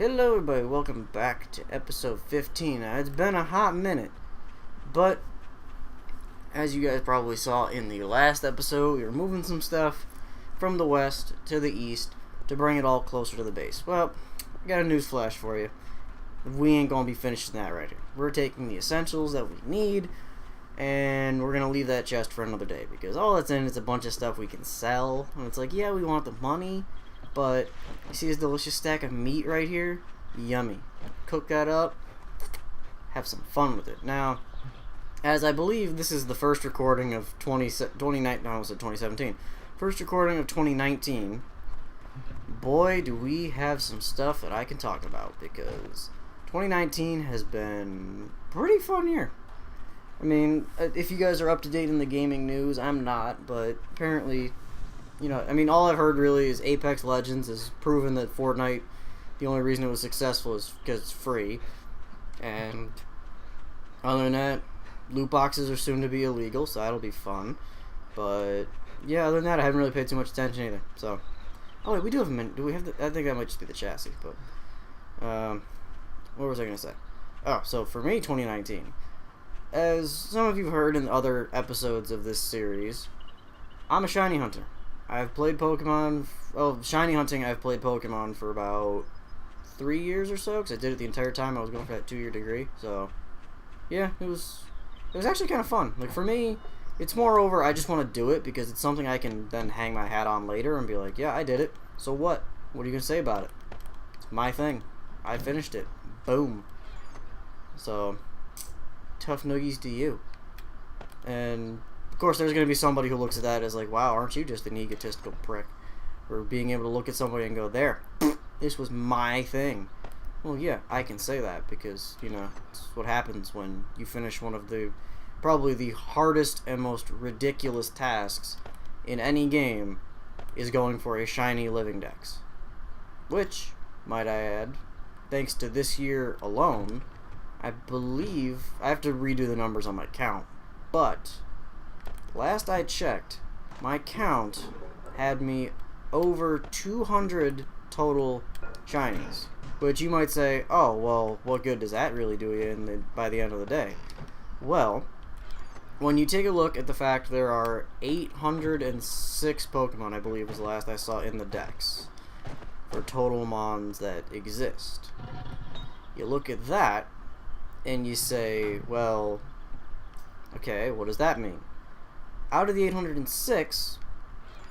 Hello everybody, welcome back to episode 15. Now, it's been a hot minute, but as you guys probably saw in the last episode, we were moving some stuff from the west to the east to bring it all closer to the base. Well, I got a news flash for you. We ain't gonna be finishing that right here. We're taking the essentials that we need, and we're gonna leave that chest for another day, because all that's in is a bunch of stuff we can sell, and it's like, yeah, we want the money, but you see this delicious stack of meat right here? Yummy. Cook that up, have some fun with it. Now, as I believe this is the first recording of 2017. First recording of 2019. Boy, do we have some stuff that I can talk about, because 2019 has been a pretty fun year. I mean, if you guys are up to date in the gaming news, I'm not, but apparently, you know, I mean, all I've heard really is Apex Legends has proven that Fortnite, the only reason it was successful is because it's free. And other than that, loot boxes are soon to be illegal, so that'll be fun. But yeah, other than that, I haven't really paid too much attention either. So, oh wait, we do have a minute. Do we have the? I think that might just be the chassis. But what was I gonna say? Oh, so for me, 2019, as some of you've heard in other episodes of this series, I'm a shiny hunter. I've played Pokemon. Oh, shiny hunting. I've played Pokemon for about 3 years or so, because I did it the entire time I was going for that 2-year degree. So, yeah, it was actually kind of fun. Like, for me, it's moreover, I just want to do it because it's something I can then hang my hat on later and be like, yeah, I did it. So what? What are you gonna say about it? It's my thing. I finished it. Boom. So, tough noogies to you. And of course, there's going to be somebody who looks at that as like, wow, aren't you just an egotistical prick? Or being able to look at somebody and go, there, this was my thing. Well, yeah, I can say that because, you know, it's what happens when you finish one of the, probably the hardest and most ridiculous tasks in any game is going for a shiny living dex. Which, might I add, thanks to this year alone, I believe, I have to redo the numbers on my count, but last I checked, my count had me over 200 total shinies. Which you might say, oh, well, what good does that really do you by the end of the day? Well, when you take a look at the fact there are 806 Pokemon, I believe was the last I saw in the dex, for total mons that exist. You look at that, and you say, well, okay, what does that mean? Out of the 806,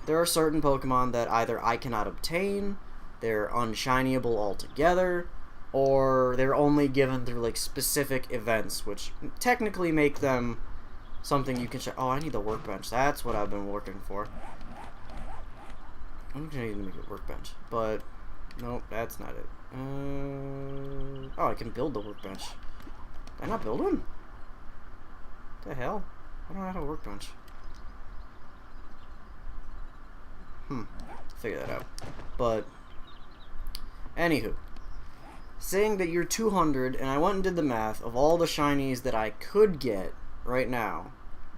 there are certain Pokemon that either I cannot obtain, they're unshinyable altogether, or they're only given through like specific events, which technically make them something you can oh, I need the workbench. That's what I've been working for. I'm gonna need to make a workbench, but nope, that's not it. Oh, I can build the workbench. Did I not build one? What the hell? I don't have a workbench. Figure that out. But, anywho, saying that you're 200, and I went and did the math of all the shinies that I could get right now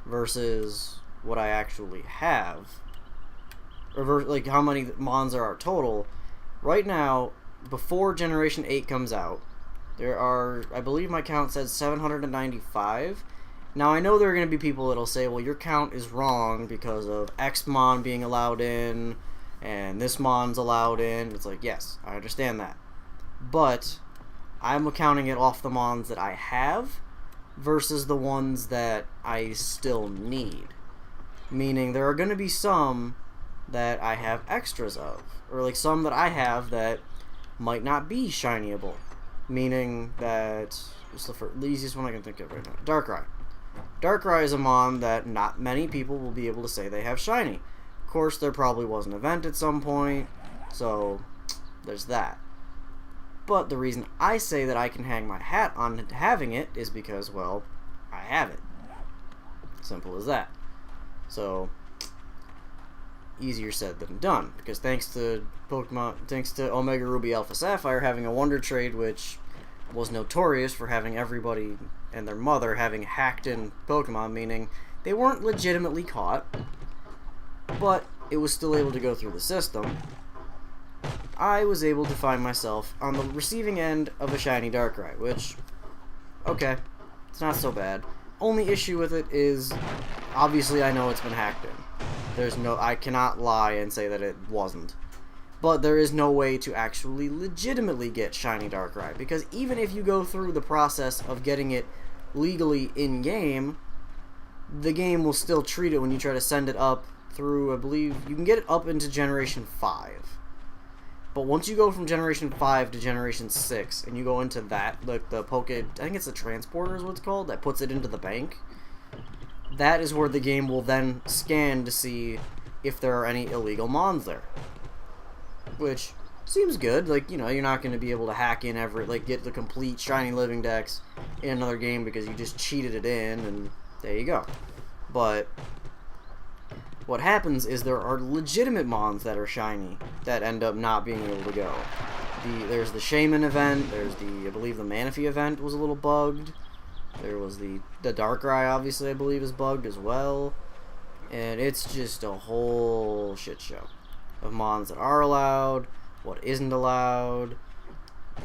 versus what I actually have, or like how many mons there are total. Right now, before Generation 8 comes out, there are, I believe my count says 795. Now, I know there are going to be people that'll say, well, your count is wrong because of X mon being allowed in, and this mon's allowed in. It's like, yes, I understand that. But I'm counting it off the mons that I have versus the ones that I still need. Meaning, there are going to be some that I have extras of, or like some that I have that might not be shinyable. Meaning that, it's the easiest one I can think of right now, Darkrai. Darkrai is a mon that not many people will be able to say they have shiny. Of course, there probably was an event at some point, so there's that. But the reason I say that I can hang my hat on having it is because, well, I have it. Simple as that. So, easier said than done, because thanks to Omega Ruby Alpha Sapphire having a Wonder Trade, which was notorious for having everybody and their mother having hacked in Pokemon, meaning they weren't legitimately caught, but it was still able to go through the system. I was able to find myself on the receiving end of a shiny Darkrai, which, okay, it's not so bad. Only issue with it is, obviously I know it's been hacked in. I cannot lie and say that it wasn't. But there is no way to actually legitimately get shiny Darkrai, because even if you go through the process of getting it legally in-game, the game will still treat it when you try to send it up through, I believe, you can get it up into Generation 5. But once you go from Generation 5 to Generation 6, and you go into that, like the I think it's the Transporter is what it's called, that puts it into the bank, that is where the game will then scan to see if there are any illegal mons there. Which seems good. Like, you know, you're not going to be able to hack in get the complete shiny living dex in another game because you just cheated it in, and there you go. But what happens is there are legitimate mons that are shiny that end up not being able to go. There's the Shaman event, there's I believe the Manaphy event was a little bugged. There was the Darkrai, obviously, I believe is bugged as well. And it's just a whole shit show of mons that are allowed, what isn't allowed,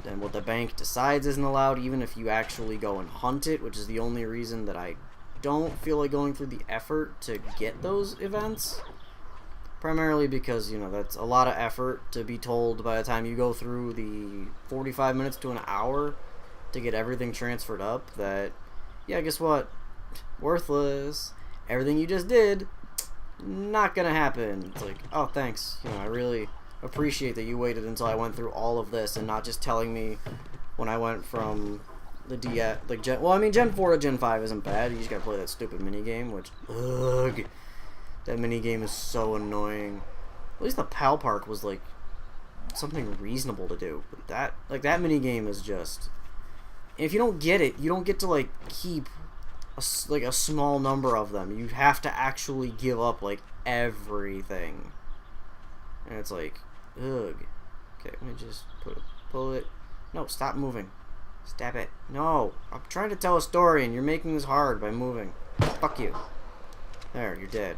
then what the bank decides isn't allowed, even if you actually go and hunt it, which is the only reason that I don't feel like going through the effort to get those events. Primarily because, you know, that's a lot of effort to be told by the time you go through the 45 minutes to an hour to get everything transferred up that, yeah, guess what? Worthless. Everything you just did, not gonna happen. It's like, oh, thanks. You know, I really appreciate that you waited until I went through all of this and not just telling me when I went from the Gen 4 to Gen 5 isn't bad. You just gotta play that stupid minigame, which, ugh, that minigame is so annoying. At least the Pal Park was, like, something reasonable to do. But that minigame is just, if you don't get it, you don't get to, like, keep a small number of them. You have to actually give up, like, everything. And it's like, ugh. Okay, let me just pull it. No, stop moving. Stab it. No, I'm trying to tell a story and you're making this hard by moving. Fuck you. There, you're dead.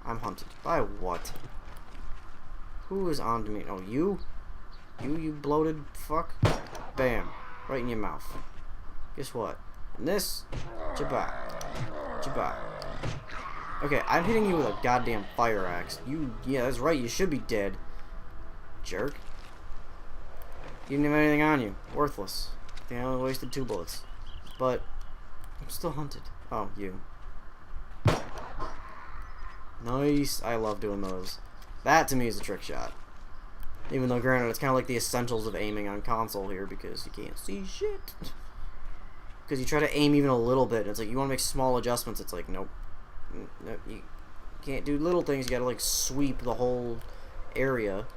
I'm hunted. By what? Who is on to me? Oh, you? You bloated fuck? Bam. Right in your mouth. Guess what? And this, Jabba. Okay, I'm hitting you with a goddamn fire axe. Yeah, that's right, you should be dead. Jerk. You didn't have anything on you. Worthless. I think I only wasted 2 bullets. But, I'm still hunted. Oh, you. Nice. I love doing those. That, to me, is a trick shot. Even though, granted, it's kind of like the essentials of aiming on console here, because you can't see shit. Because you try to aim even a little bit, and it's like, you want to make small adjustments, it's like, nope. No, you can't do little things, you gotta, like, sweep the whole area.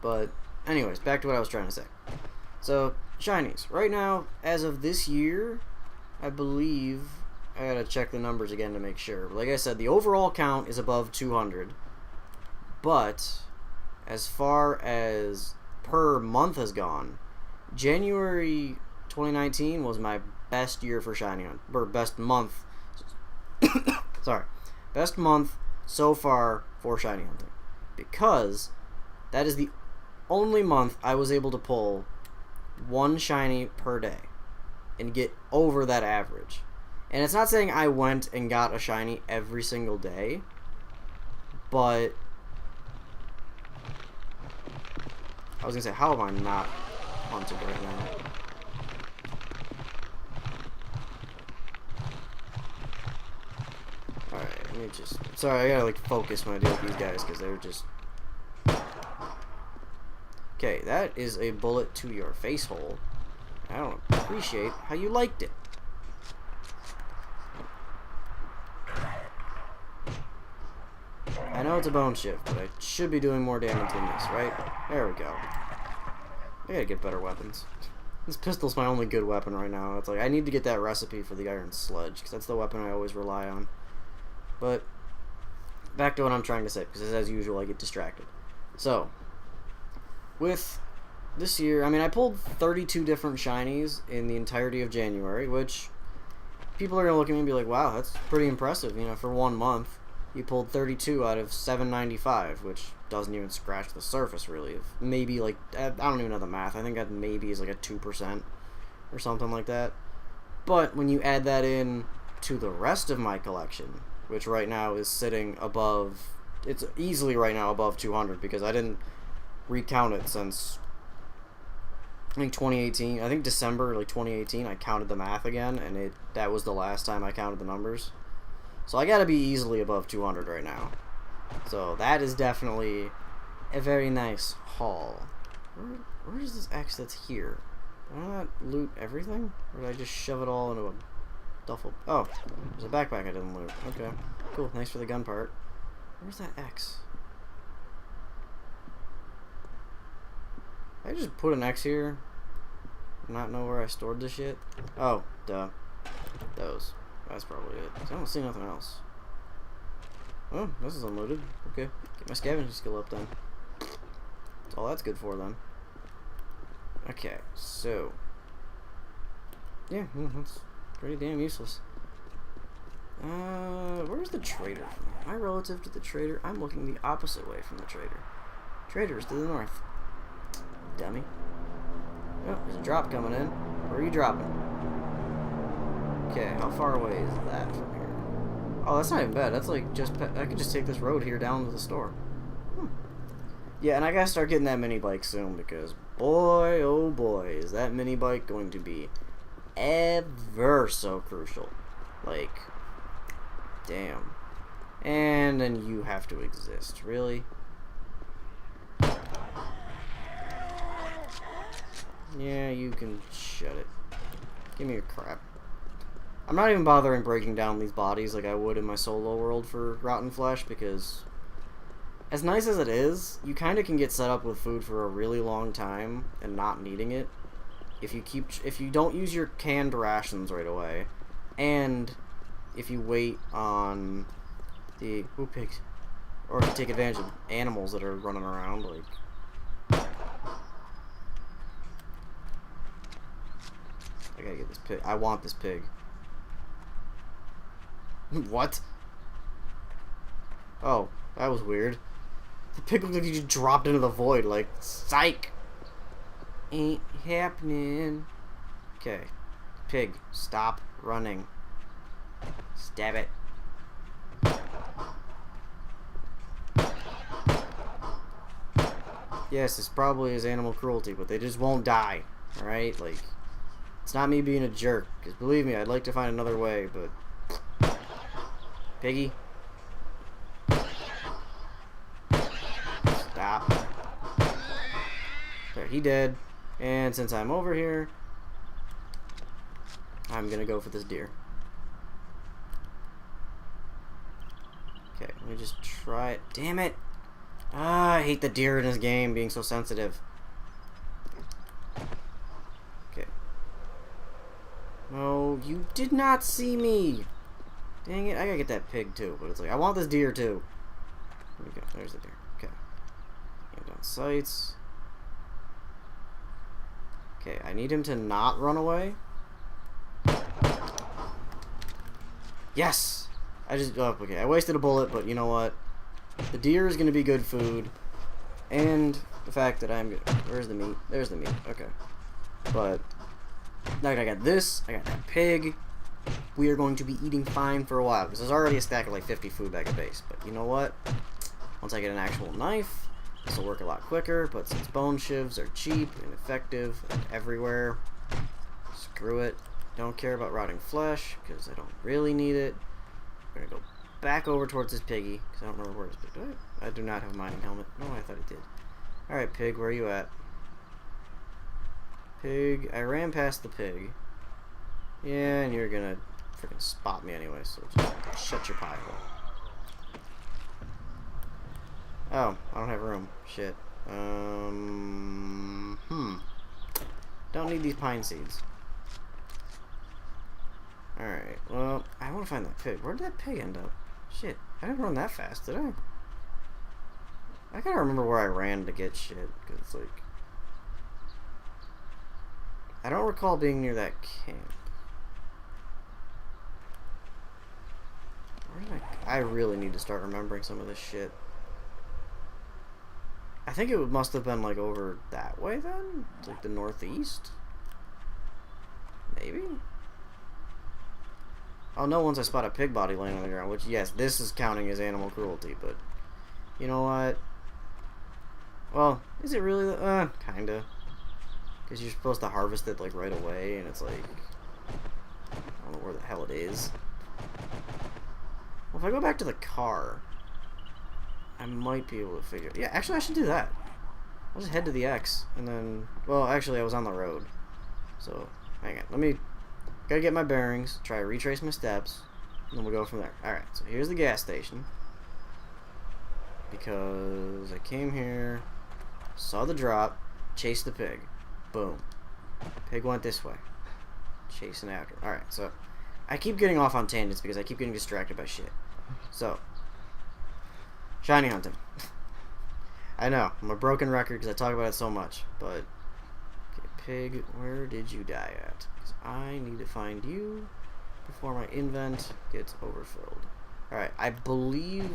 But, anyways, back to what I was trying to say. So, shinies. Right now, as of this year, I believe, I gotta check the numbers again to make sure. But like I said, the overall count is above 200. But, as far as per month has gone, January 2019 was my best year for shiny hunt, or best month. Sorry, best month so far for shiny hunting, because that is the only month I was able to pull 1 shiny per day and get over that average. And it's not saying I went and got a shiny every single day, but I was gonna say, how am I not hunted right now? Alright, let me just... Sorry, I gotta, like, focus when I deal with these guys, because they're just... Okay, that is a bullet to your face hole. I don't appreciate how you liked it. I know it's a bone shift, but I should be doing more damage than this, right? There we go. I gotta get better weapons. This pistol's my only good weapon right now. It's like, I need to get that recipe for the iron sledge, because that's the weapon I always rely on. But, back to what I'm trying to say, because as usual, I get distracted. So, with this year, I mean, I pulled 32 different shinies in the entirety of January, which people are going to look at me and be like, wow, that's pretty impressive, you know, for 1 month. You pulled 32 out of 795, which doesn't even scratch the surface, really. Maybe, like, I don't even know the math. I think that maybe is like a 2% or something like that. But when you add that in to the rest of my collection, which right now is sitting above, it's easily right now above 200 because I didn't recount it since, I think 2018. I think December, like 2018, I counted the math again, and that was the last time I counted the numbers. So I gotta be easily above 200 right now. So that is definitely a very nice haul. Where is this X that's here? Did I not loot everything? Or did I just shove it all into a duffel? Oh, there's a backpack I didn't loot. Okay, cool. Thanks for the gun part. Where's that X? Did I just put an X here? Not know where I stored this shit? Oh, duh. Those. That's probably it. I don't see nothing else. Oh, this is unloaded. Okay. Get my scavenging skill up then. That's all that's good for then. Okay, so. Yeah, that's pretty damn useless. Where's the trader? Am I relative to the trader? I'm looking the opposite way from the trader. Trader's to the north. Dummy. Oh, there's a drop coming in. Where are you dropping? Okay, how far away is that from here? Oh, that's not even bad. That's like just, I could just take this road here down to the store. Yeah, and I gotta start getting that mini bike soon because boy, oh boy, is that mini bike going to be ever so crucial. Like, damn. And then you have to exist, really? Yeah, you can shut it. Give me your crap. I'm not even bothering breaking down these bodies like I would in my solo world for Rotten Flesh because as nice as it is, you kind of can get set up with food for a really long time and not needing it if you don't use your canned rations right away, and if you wait on the pigs, or if you take advantage of animals that are running around. Like, I gotta get this pig. I want this pig. What? Oh, that was weird. The pig looked like he just dropped into the void, like, psych! Ain't happening. Okay. Pig, stop running. Stab it. Yes, this probably is animal cruelty, but they just won't die. Alright? Like, it's not me being a jerk. Because believe me, I'd like to find another way, but... Piggy. Stop. There, he dead. And since I'm over here, I'm gonna go for this deer. Okay, let me just try it. Damn it! Ah, I hate the deer in this game being so sensitive. Okay. No, you did not see me! Dang it, I gotta get that pig too, but it's like, I want this deer too. There we go, there's the deer. Okay. Aim down sights. Okay, I need him to not run away. Yes! Okay, I wasted a bullet, but you know what? The deer is gonna be good food. And the fact that where's the meat? There's the meat, okay. But, now I got this, I got that pig. We are going to be eating fine for a while, because there's already a stack of like 50 food back at base. But you know what? Once I get an actual knife, this will work a lot quicker, but since bone shivs are cheap and effective and everywhere, screw it. Don't care about rotting flesh, because I don't really need it. We're going to go back over towards this piggy, because I don't remember where this pig is. I do not have a mining helmet. No, I thought I did. Alright, pig, where are you at? Pig, I ran past the pig. Yeah, and you're going to freaking spot me anyway, so just shut your pie hole. Oh, I don't have room. Shit. Don't need these pine seeds. Alright, well, I want to find that pig. Where did that pig end up? Shit, I didn't run that fast, did I? I gotta remember where I ran to get shit, because it's like... I don't recall being near that camp. I really need to start remembering some of this shit. I think it must have been like over that way then? Like the northeast? Maybe? I'll know once I spot a pig body laying on the ground, which, yes, this is counting as animal cruelty, but you know what? Well, is it really? Kinda. Because you're supposed to harvest it, like, right away, and it's like, I don't know where the hell it is. Well, if I go back to the car, I might be able to figure... Yeah, actually, I should do that. I'll just head to the X, and then... Well, actually, I was on the road. So, hang on. Let me... Gotta get my bearings, try to retrace my steps, and then we'll go from there. Alright, so here's the gas station. Because I came here, saw the drop, chased the pig. Boom. Pig went this way. Chasing after. Alright, so... I keep getting off on tangents because I keep getting distracted by shit. So... Shiny hunting. I know, I'm a broken record because I talk about it so much, but... Okay, pig, where did you die at? Because I need to find you before my invent gets overfilled. Alright, I believe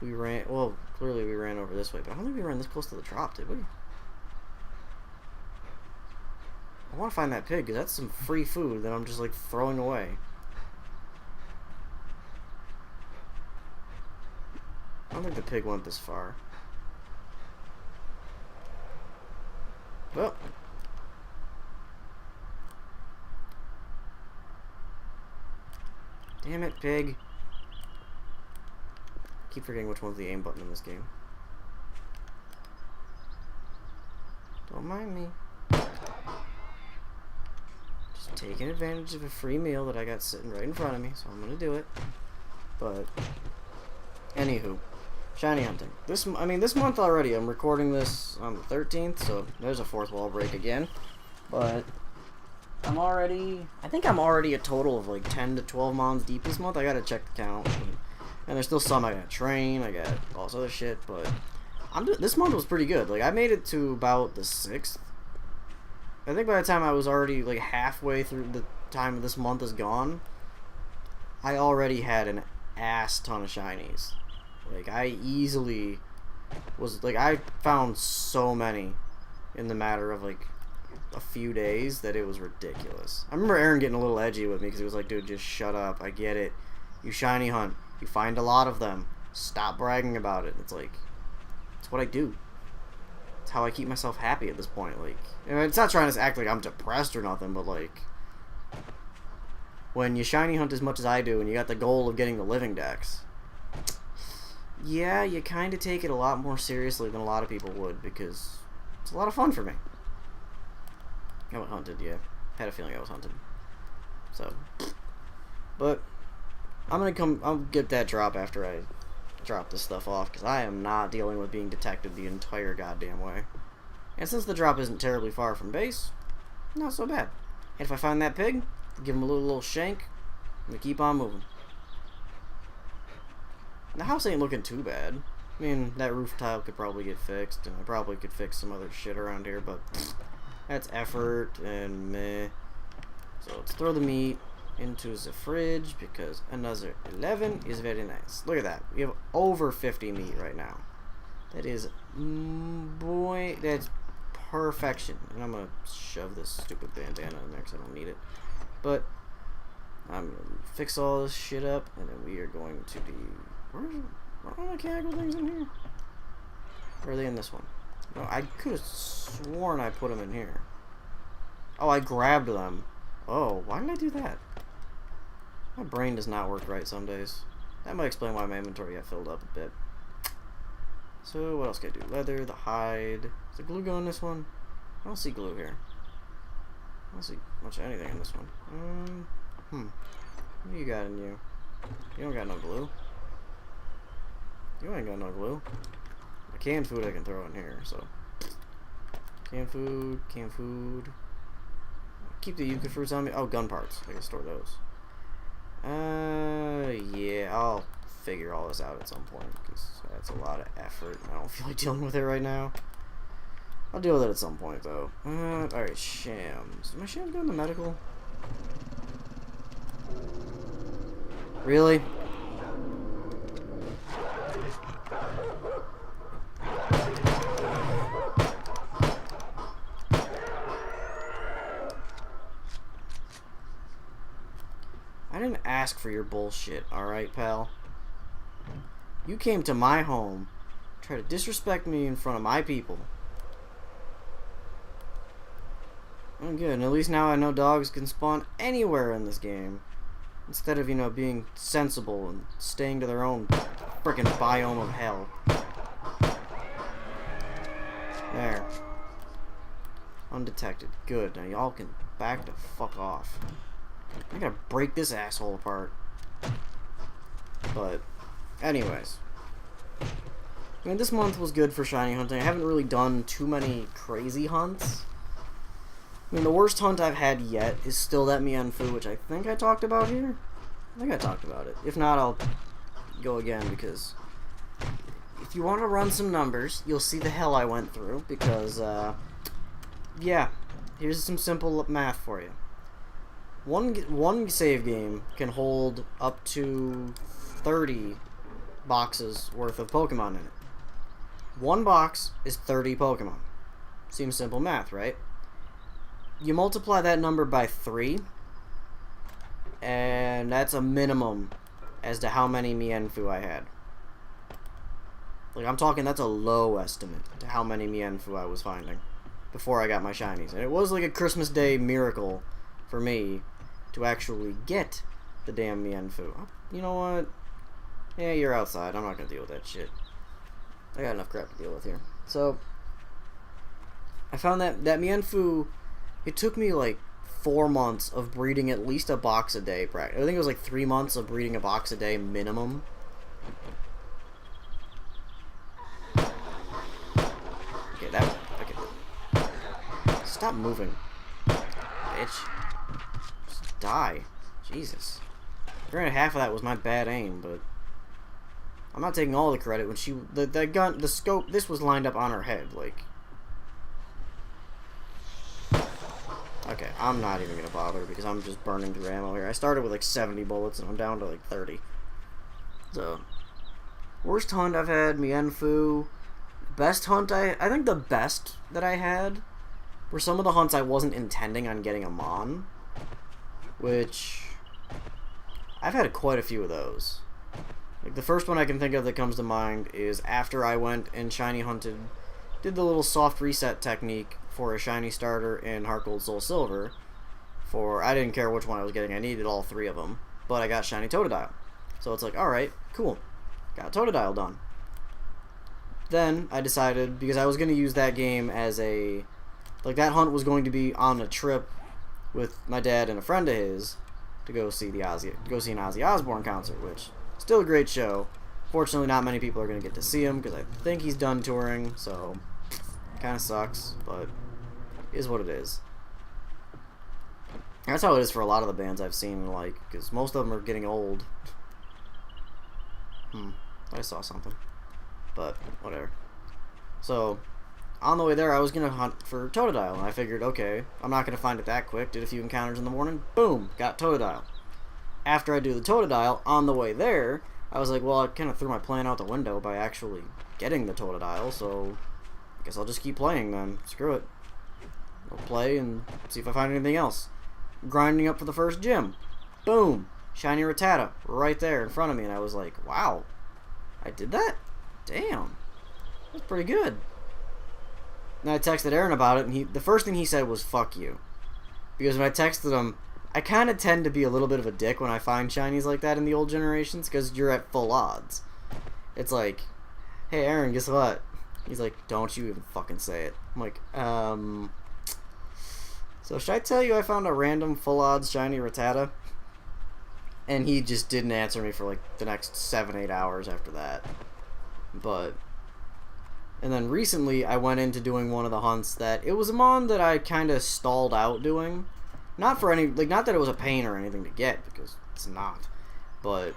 we ran... Well, clearly we ran over this way, but I don't think we ran this close to the drop, did we? I want to find that pig, because that's some free food that I'm just, like, throwing away. I don't think the pig went this far. Well. Damn it, pig. I keep forgetting which one's the aim button in this game. Don't mind me. Just taking advantage of a free meal that I got sitting right in front of me, so I'm gonna do it. But, anywho. Shiny hunting. This month already, I'm recording this on the 13th, so there's a fourth wall break again. But I think I'm already a total of like 10 to 12 mounds deep this month. I gotta check the count. And there's still some I gotta train, I got all this other shit, but this month was pretty good. Like, I made it to about the 6th. I think by the time I was already like halfway through the time of this month is gone, I already had an ass ton of shinies. Like, I easily was, like, I found so many in the matter of, like, a few days that it was ridiculous. I remember Aaron getting a little edgy with me because he was like, dude, just shut up. I get it. You shiny hunt. You find a lot of them. Stop bragging about it. It's like, it's what I do. It's how I keep myself happy at this point. Like, it's not trying to act like I'm depressed or nothing, but, like, when you shiny hunt as much as I do and you got the goal of getting the living dex, yeah, you kind of take it a lot more seriously than a lot of people would, because it's a lot of fun for me. I was hunted, yeah. Had a feeling I was hunted. So, but I'll get that drop after I drop this stuff off, because I am not dealing with being detected the entire goddamn way. And since the drop isn't terribly far from base, not so bad. And if I find that pig, give him a little shank, and we keep on moving. The house ain't looking too bad. I mean, that roof tile could probably get fixed, and I probably could fix some other shit around here, but that's effort, and meh. So let's throw the meat into the fridge, because another 11 is very nice. Look at that. We have over 50 meat right now. That is, boy, that's perfection. And I'm going to shove this stupid bandana in there, because I don't need it. But I'm going to fix all this shit up, and then we are going to be... Where are the mechanical things in here? Or are they in this one? No, I could have sworn I put them in here. Oh, I grabbed them. Oh, why did I do that? My brain does not work right some days. That might explain why my inventory got filled up a bit. So, what else can I do? Leather, the hide. Is the glue gun in this one? I don't see glue here. I don't see much of anything in this one. What do you got in you? You don't got no glue. You ain't got no glue. The canned food I can throw in here, so. Canned food, canned food. Keep the yucca fruits on me. Oh, gun parts. I can store those. Yeah, I'll figure all this out at some point, because that's a lot of effort. I don't feel like dealing with it right now. I'll deal with it at some point, though. Alright, shams. Am I shams going to medical? Really? I didn't ask for your bullshit, alright, pal? You came to my home, try to disrespect me in front of my people. Oh, good. And at least now I know dogs can spawn anywhere in this game. Instead of, you know, being sensible and staying to their own frickin' biome of hell. There. Undetected. Good. Now y'all can back the fuck off. I gotta break this asshole apart. But, anyways. I mean, this month was good for shiny hunting. I haven't really done too many crazy hunts. I mean, the worst hunt I've had yet is still that Mienfoo, which I think I talked about here. I think I talked about it. If not, I'll go again, because if you want to run some numbers, you'll see the hell I went through, because, yeah, here's some simple math for you. One save game can hold up to 30 boxes worth of Pokemon in it. One box is 30 Pokemon. Seems simple math, right? You multiply that number by 3, and that's a minimum as to how many Mienfoo I had. Like, I'm talking, that's a low estimate to how many Mienfoo I was finding before I got my shinies. And it was like a Christmas Day miracle for me to actually get the damn Mienfoo. You know what? Yeah, you're outside. I'm not gonna deal with that shit. I got enough crap to deal with here. So, I found that Mienfoo, it took me like 4 months of breeding at least a box a day. I think it was like 3 months of breeding a box a day minimum. Okay, okay. Stop moving, bitch. Just die. Jesus. Granted, half of that was my bad aim, but I'm not taking all the credit. When she, the gun, the scope, this was lined up on her head, like. Okay, I'm not even gonna bother because I'm just burning through ammo here. I started with like 70 bullets and I'm down to like 30. So, worst hunt I've had, Mienfoo. Best hunt I think the best that I had were some of the hunts I wasn't intending on getting them on, which I've had quite a few of those. Like the first one I can think of that comes to mind is after I went and shiny hunted, did the little soft reset technique for a shiny starter in Heart Gold Soul Silver. For, I didn't care which one I was getting, I needed all 3 of them, but I got shiny Totodile. So it's like, alright, cool, got Totodile done. Then I decided, because I was going to use that game as a, like that hunt was going to be on a trip with my dad and a friend of his to go see an Ozzy Osbourne concert, which still a great show. Fortunately, not many people are going to get to see him because I think he's done touring, so kind of sucks, but is what it is. That's how it is for a lot of the bands I've seen, like, because most of them are getting old. I saw something, but whatever. So, on the way there, I was going to hunt for Totodile, and I figured, okay, I'm not going to find it that quick. Did a few encounters in the morning, boom, got Totodile. After I do the Totodile, on the way there, I was like, well, I kind of threw my plan out the window by actually getting the Totodile, so I guess I'll just keep playing then. Screw it. I'll play and see if I find anything else. Grinding up for the first gym. Boom! Shiny Rattata right there in front of me, and I was like, wow, I did that? Damn. That's pretty good. And I texted Aaron about it, and the first thing he said was, fuck you. Because when I texted him, I kind of tend to be a little bit of a dick when I find shinies like that in the old generations, because you're at full odds. It's like, hey Aaron, guess what? He's like, don't you even fucking say it. I'm like, so should I tell you I found a random full odds shiny Rattata? And he just didn't answer me for like the next 7-8 hours after that. But, and then recently I went into doing one of the hunts that, it was a mon that I kind of stalled out doing. Not for any, like, not that it was a pain or anything to get, because it's not. But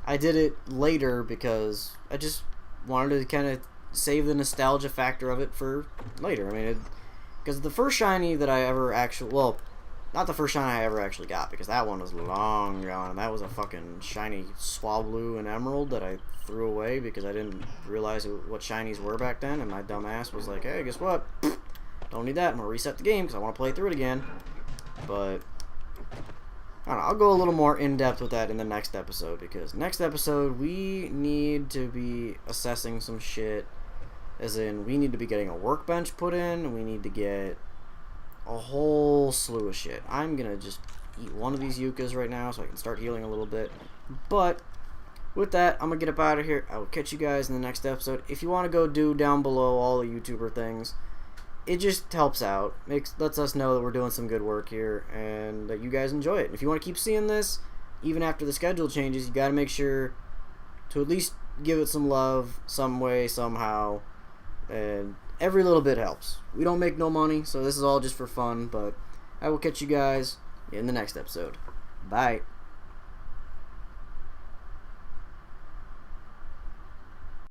I did it later because I just wanted to kind of save the nostalgia factor of it for later. I mean, because the first shiny that I ever actually, well, Not the first shiny I ever actually got, because that one was long gone. And that was a fucking shiny Swablu and Emerald that I threw away because I didn't realize what shinies were back then. And my dumb ass was like, hey, guess what? Don't need that. I'm going to reset the game because I want to play through it again. But I don't know, I'll go a little more in-depth with that in the next episode, because next episode we need to be assessing some shit, as in we need to be getting a workbench put in, we need to get a whole slew of shit. I'm gonna just eat one of these yuccas right now so I can start healing a little bit. But with that, I'm gonna get up out of here. I will catch you guys in the next episode. If you want to go do down below all the YouTuber things, it just helps out, lets us know that we're doing some good work here and that you guys enjoy it. If you want to keep seeing this, even after the schedule changes, you got to make sure to at least give it some love, some way, somehow, and every little bit helps. We don't make no money, so this is all just for fun, but I will catch you guys in the next episode. Bye.